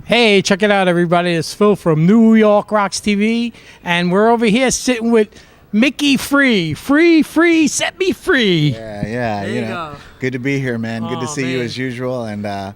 Hey, check it out, everybody. It's Phil from NYRockstv, and we're over here sitting with Micki Free, set me free. Yeah, There you go. Good to be here, man. Good to Oh, see you man. as usual, and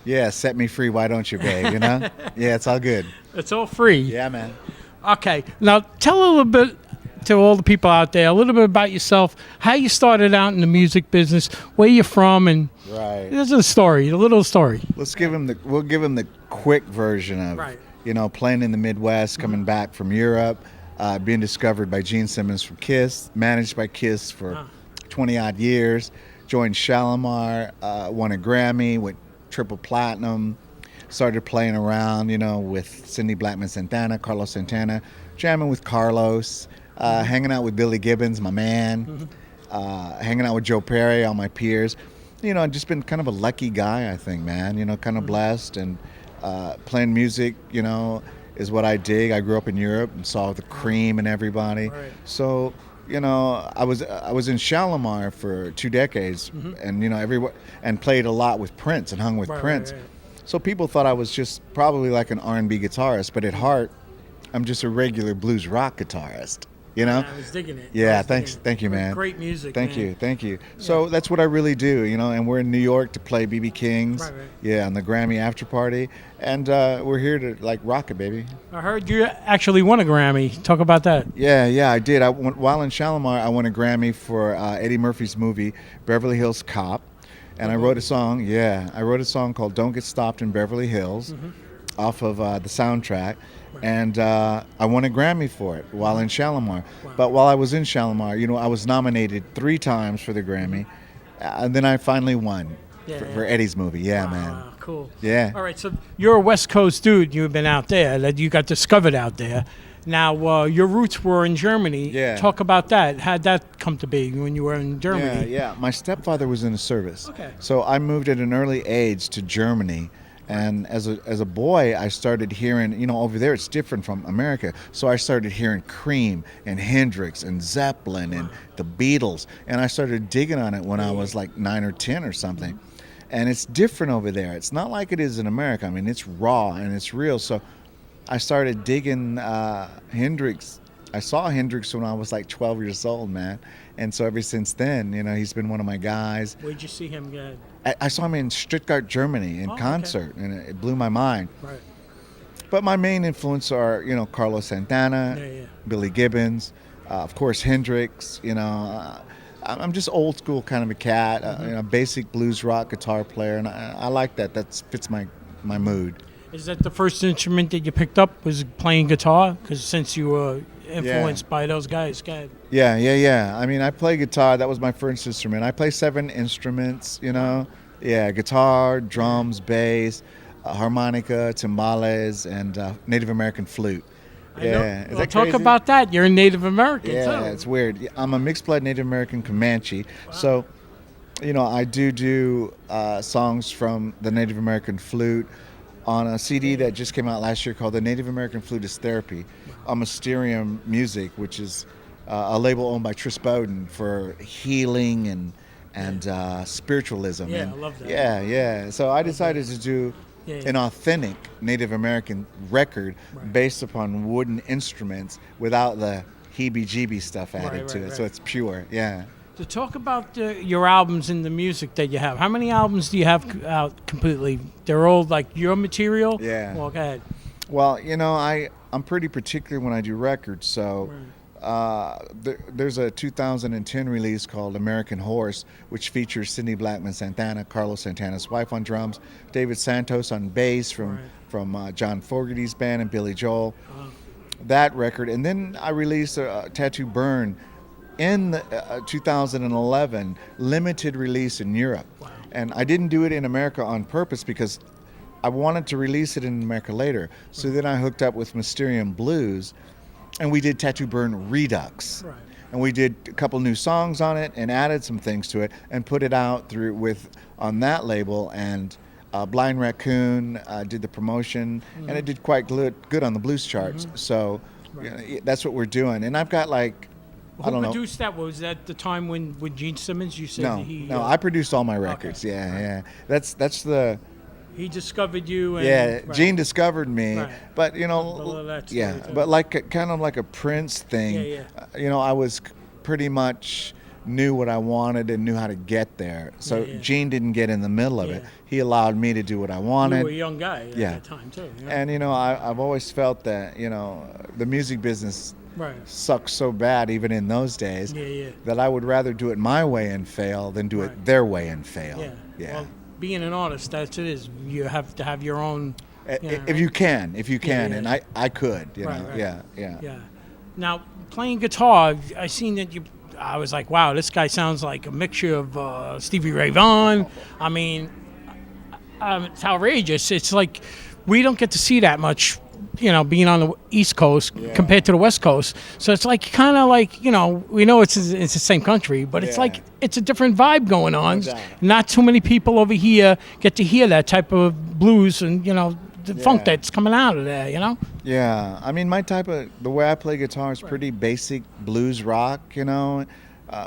yeah, set me free. Why don't you, babe? Yeah, it's all good. It's all free. Yeah, man. Okay, now tell a little bit to all the people out there, a little bit about yourself, how you started out in the music business, where you're from, and Right. there's a story, a little story. We'll give him the quick version of, Right. playing in the Midwest, coming back from Europe, being discovered by Gene Simmons from Kiss, managed by Kiss for 20 odd years, joined Shalimar, won a Grammy, went triple platinum, started playing around, with Cindy Blackman Santana, Carlos Santana, jamming with Carlos, hanging out with Billy Gibbons, my man, hanging out with Joe Perry, all my peers. I've just been kind of a lucky guy, I think, man, kind of blessed, and playing music, is what I dig. I grew up in Europe and saw the Cream and everybody. Right. So, I was in Shalimar for 2 decades, and and played a lot with Prince and hung with Prince. Right. So people thought I was just probably like an R&B guitarist, but at heart, I'm just a regular blues rock guitarist. I was digging it. Yeah, thank you, man. Great music. Thank man. you. So that's what I really do, and we're in New York to play B.B. King's, Right. yeah, on the Grammy after party, and we're here to rock it, baby. I heard you actually won a Grammy. Talk about that. Yeah, I did. While in Shalimar, I won a Grammy for Eddie Murphy's movie Beverly Hills Cop, and I wrote a song. Yeah, I wrote a song called "Don't Get Stopped in Beverly Hills," off of the soundtrack. And I won a Grammy for it while in Shalimar. Wow. But while I was in Shalimar, I was nominated 3 times for the Grammy, and then I finally won for Eddie's movie. Yeah, man. Wow, cool. Yeah. All right, so you're a West Coast dude. You've been out there. That you got discovered out there. Now, your roots were in Germany. Yeah. Talk about that. How'd that come to be when you were in Germany? Yeah. My stepfather was in the service. Okay. So I moved at an early age to Germany. And as a boy, I started hearing, over there it's different from America. So I started hearing Cream and Hendrix and Zeppelin and the Beatles. And I started digging on it when I was like 9 or 10 or something. And it's different over there. It's not like it is in America. I mean, it's raw and it's real. So I started digging Hendrix. I saw Hendrix when I was like 12 years old, man. And so ever since then, he's been one of my guys. Where'd you see him get? I saw him in Stuttgart, Germany, in concert, and it blew my mind. Right. But my main influence are, Carlos Santana, Billy Gibbons, of course Hendrix. I'm just old school kind of a cat, basic blues rock guitar player, and I like that. That fits my mood. Is that the first instrument that you picked up? Was playing guitar? Because since you were influenced by those guys, go ahead. Yeah. I mean, I play guitar. That was my first instrument. I play 7 instruments, Yeah, guitar, drums, bass, harmonica, timbales, and Native American flute. Yeah. Is that talk crazy? about that. You're a Native American, too. Yeah, it's weird. I'm a mixed blood Native American Comanche. So, I do songs from the Native American flute on a CD that just came out last year called The Native American Flutist Therapy on Mysterium Music, which is a label owned by Tris Bowden for healing and spiritualism. Yeah, and, I love that. Yeah. So I decided to do an authentic Native American record based upon wooden instruments without the heebie-jeebie stuff added to it. So it's pure, yeah. To talk about your albums and the music that you have, how many albums do you have out completely? They're all like your material? Yeah. Well, go ahead. Well, I'm pretty particular when I do records, so there's a 2010 release called American Horse, which features Cindy Blackman Santana, Carlos Santana's wife on drums, David Santos on bass from John Fogerty's band, and Billy Joel. That record. And then I released a Tattoo Burn in 2011, limited release in Europe. Wow. And I didn't do it in America on purpose because I wanted to release it in America later. So then I hooked up with Mysterium Blues, and we did Tattoo Burn Redux. Right. And we did a couple new songs on it and added some things to it and put it out on that label. And Blind Raccoon did the promotion, and it did quite good on the blues charts. So that's what we're doing. And I've got I don't know. Who produced that? Was that the time with Gene Simmons? You said No, I produced all my records. Okay. Yeah. That's the He discovered you. And, Yeah, right. Gene discovered me, Right. but you A know, little of that yeah, story, too. but like kind of like a Prince thing. Yeah, You know, I was pretty much knew what I wanted and knew how to get there. So Yeah, yeah. Gene didn't get in the middle of it. Yeah. He allowed me to do what I You wanted. were a young guy at Yeah. that time, too. You know? And you know, I've always felt that you know the music business right. sucks so bad even in those days Yeah, yeah. that I would rather do it my way and fail than do Right. it their way and fail. Yeah. Yeah. Well, being an artist, that's it is. You have to have your own. If you can, yeah, and yeah. I could, you Right, know, right. yeah. Yeah. Now, playing guitar, I seen that you. I was like, wow, this guy sounds like a mixture of Stevie Ray Vaughan. I mean, it's outrageous. It's like we don't get to see that much, you know, being on the East Coast compared to the West Coast. So it's like kind of like, you know, we know it's the same country, but it's Yeah. like it's a different vibe going on. doubt. Not too many people over here get to hear that type of blues and, you know, the funk Yeah. that's coming out of there, you know? Yeah, I mean, the way I play guitar is pretty basic blues rock, you know,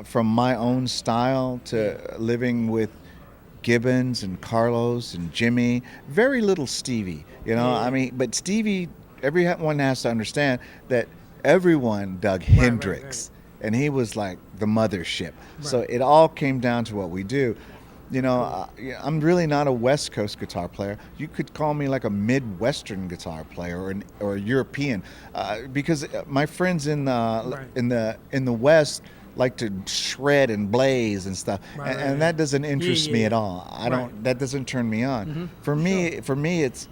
from my own style to living with Gibbons and Carlos and Jimmy. Very little Stevie, you know. Yeah. I mean, but Stevie, everyone has to understand that everyone dug Hendrix, and he was like the mothership. So it all came down to what we do. You know, I'm really not a West Coast guitar player. You could call me like a Midwestern guitar player or a European, because my friends in the West like to shred and blaze and stuff, and that doesn't interest me at all. I don't. That doesn't turn me on. For me, it's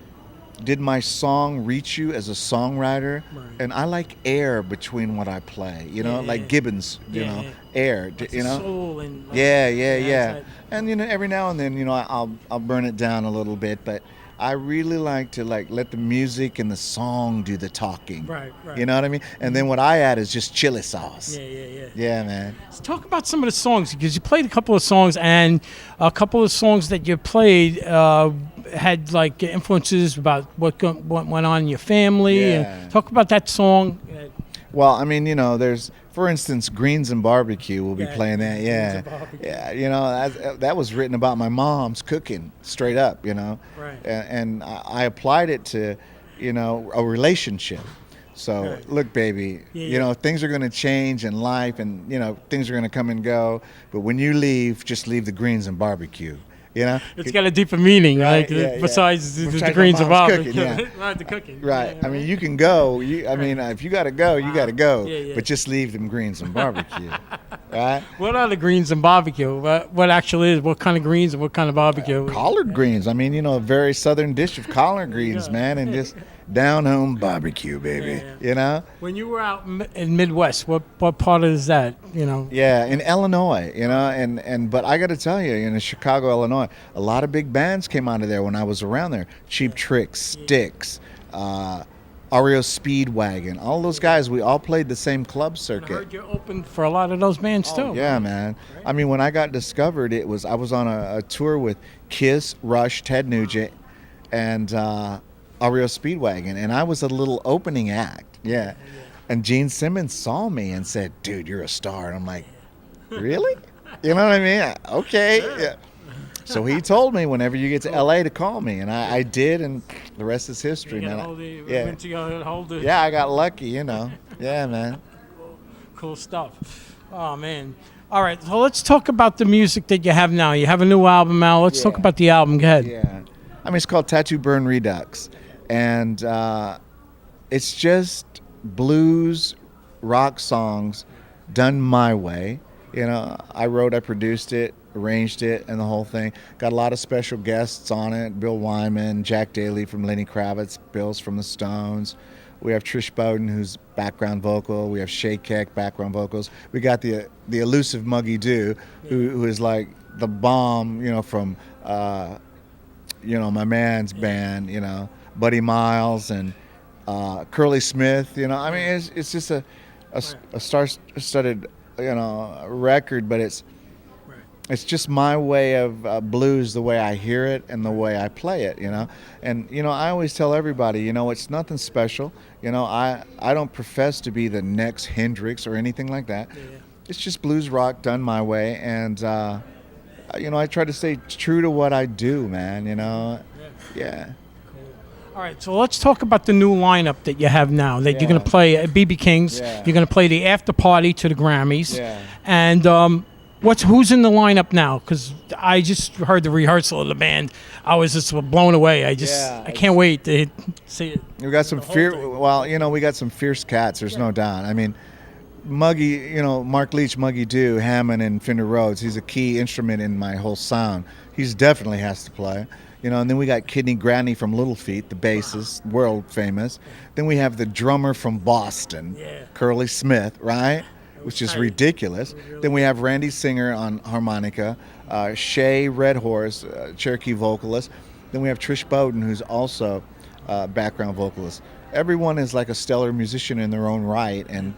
did my song reach you as a songwriter? And I like air between what I play. You know, like Gibbons. You know, air. Like you know. soul and Yeah. And you know, every now and then, you know, I'll burn it down a little bit, but I really like to let the music and the song do the talking. Right. You know what I mean? And then what I add is just chili sauce. Yeah. Yeah, man. Let's talk about some of the songs, because you played a couple of songs, and a couple of songs that you played had like influences about what went on in your family. Yeah. And talk about that song. Well, I mean, you know, there's, for instance, Greens and Barbecue. We'll be Yeah, playing that. Greens Yeah, and Barbecue. yeah. You know, that was written about my mom's cooking, straight up. You know, Right. And I applied it to, you know, a relationship. So Right. look, baby, you know, things are going to change in life, and you know, things are going to come and go. But when you leave, just leave the greens and barbecue. You know, It's got a deeper meaning, Right, like yeah, besides the Besides greens my and mom's barbecue. cooking, yeah. Right, the cooking. right. Yeah, I mean, you can go. I mean, if you got to go, you got to go. Yeah. But just leave them greens and barbecue. Right. What are the greens and barbecue? What actually is? What kind of greens and what kind of barbecue? Collard greens. I mean, you know, a very southern dish of collard greens, man, and just down home barbecue, baby. Yeah. You know? When you were out in Midwest, what part is that? You know. Yeah, in Illinois, you know, and but I got to tell you, in Chicago, Illinois, a lot of big bands came out of there when I was around there. Cheap Tricks, Styx, REO Speedwagon, all those guys. We all played the same club I circuit. heard you opened for a lot of those bands too. Yeah, man. I mean, when I got discovered, I was on a tour with Kiss, Rush, Ted Nugent, and REO Speedwagon, and I was a little opening act. Yeah. And Gene Simmons saw me and said, "Dude, you're a star." And I'm like, "Really?" You know what I mean? Okay. Yeah. So he told me whenever you get to LA to call me, and I did, and the rest is history, man. Yeah, I got lucky, you know. Yeah, man. Cool stuff. Oh man. All right, so let's talk about the music that you have now. You have a new album out. Let's talk about the album. Go ahead. Yeah. I mean, it's called Tattoo Burn Redux, and it's just blues rock songs done my way. You know, I wrote, I produced it, arranged it, and the whole thing. Got a lot of special guests on it: Bill Wyman, Jack Daly from Lenny Kravitz, Bill's from the Stones. We have Trish Bowden, who's background vocal. We have Shay Keck, background vocals. We got the elusive Muggy Doo, who is like the bomb, you know, from you know, my man's band, you know, Buddy Miles and Curly Smith. You know, I mean, it's just a star-studded, you know, record, but it's just my way of blues, the way I hear it and the way I play it, you know. And, you know, I always tell everybody, you know, it's nothing special. You know, I don't profess to be the next Hendrix or anything like that. It's just blues rock done my way. And, you know, I try to stay true to what I do, man, you know. Yeah. All right, so let's talk about the new lineup that you have now. That you're going to play at BB King's. Yeah. You're going to play the after party to the Grammys. Yeah. And who's in the lineup now? Because I just heard the rehearsal of the band. I was just blown away. I can't wait to see it. We got some we got some fierce cats. There's no doubt. I mean, Muggy, Mark Leach, Muggy Doo, Hammond, and Fender Rhodes. He's a key instrument in my whole sound. He's definitely has to play. And then we got Kidney Granny from Little Feat, the bassist, world famous. Then we have the drummer from Boston, Curly Smith, right? Which is ridiculous. Then we have Randy Singer on harmonica, Shay Red Horse, Cherokee vocalist. Then we have Trish Bowden, who's also background vocalist. Everyone is like a stellar musician in their own right, and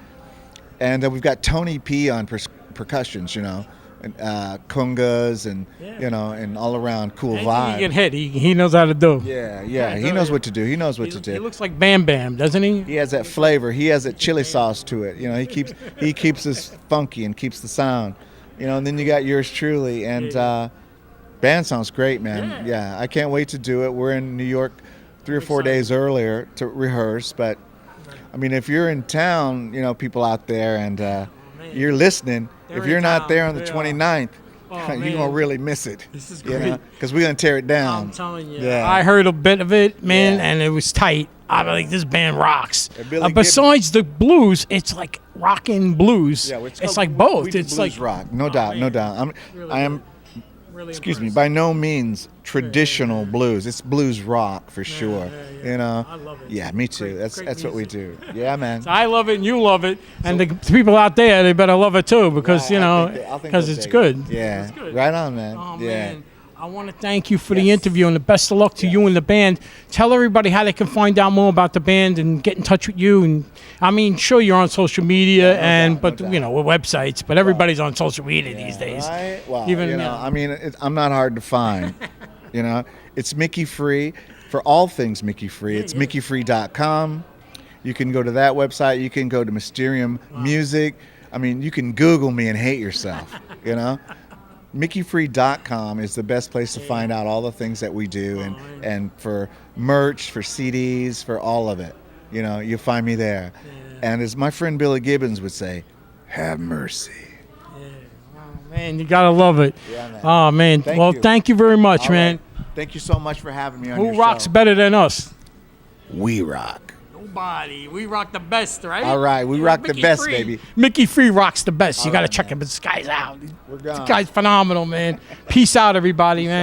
we've got Tony P on percussions, and congas, and and all around cool vibe. He can hit. He knows how to do. Yeah. He knows what to do. He knows what to do. He looks like Bam Bam, doesn't he? He has that flavor. He has that chili sauce to it. He keeps us funky and keeps the sound. And then you got yours truly, and band sounds great, man. Yeah, I can't wait to do it. We're in New York 3 or 4 days earlier to rehearse, but I mean, if you're in town, people out there, and you're listening, if you're not there on the 29th, you're going to really miss it. This is great. Because we're going to tear it down. I'm telling you. Yeah. I heard a bit of it, man, and it was tight. I'm like, this band rocks. Besides the blues, it's like rockin' blues. Yeah, it's like both. It's like rock. No doubt. I am excuse me, by no means traditional blues. It's blues rock for sure. I love it. Yeah, me too. That's what we do. Yeah, man. So I love it and you love it, and the people out there, they better love it too, because because it's good. Yeah, it's good. Right on, man. Oh, yeah. Man. I want to thank you for the interview, and the best of luck to you and the band. Tell everybody how they can find out more about the band and get in touch with you. And I mean, sure, you're on social media, with websites, but everybody's on social media these days. Right? Well, I mean, I'm not hard to find. It's Micki Free for all things Micki Free. It's MickiFree.com. You can go to that website. You can go to Mysterium Music. I mean, you can Google me and hate yourself. MickiFree.com is the best place to find out all the things that we do, and for merch, for CDs, for all of it. You'll find me there. And as my friend Billy Gibbons would say, have mercy. Yeah. Oh, man, you got to love it. Yeah, man. Oh, man. Thank you very much, man. Right. Thank you so much for having me on your show. Who rocks better than us? We rock. Nobody. We rock the best, right? All right. We rock the best, baby. Micki Free rocks the best. You got to check him. This guy's out. We're gone. This guy's phenomenal, man. Peace out, everybody, man.